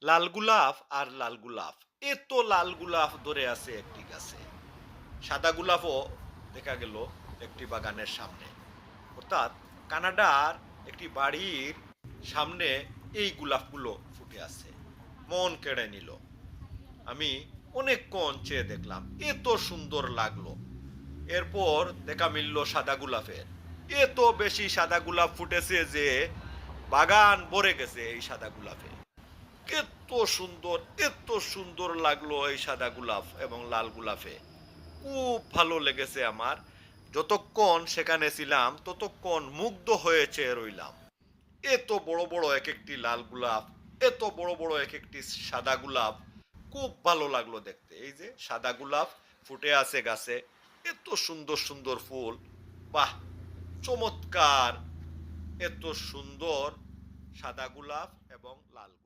লাল গোলাপ আর লাল গোলাপ, এত লাল গোলাপ ধরে আছে একটি গাছে। সাদা গোলাপও দেখা গেল একটি বাগানের সামনে। অর্থাৎ কানাডার একটি বাড়ির সামনে এই গোলাপগুলো ফুটে আছে। মন কেড়ে নিল। আমি অনেকক্ষণ চেয়ে দেখলাম, এত সুন্দর লাগলো। এরপর দেখা মিলল সাদা গোলাপের। এত বেশি সাদা গোলাপ ফুটেছে যে বাগান ভরে গেছে এই সাদা গোলাপে। এত সুন্দর, এত সুন্দর লাগলো এই সাদা গোলাপ এবং লাল গোলাপে। খুব ভালো লেগেছে আমার। যতক্ষণ সেখানে ছিলাম ততক্ষণ মুগ্ধ হয়ে চেয়ে রইলাম। এত বড় বড় এক একটি লাল গোলাপ, এত বড় বড় এক একটি সাদা গোলাপ। খুব ভালো লাগলো দেখতে। এই যে সাদা গোলাপ ফুটে আছে গাছে, এত সুন্দর সুন্দর ফুল। বাহ, চমৎকার! এত সুন্দর সাদা গোলাপ এবং লাল গোলাপ।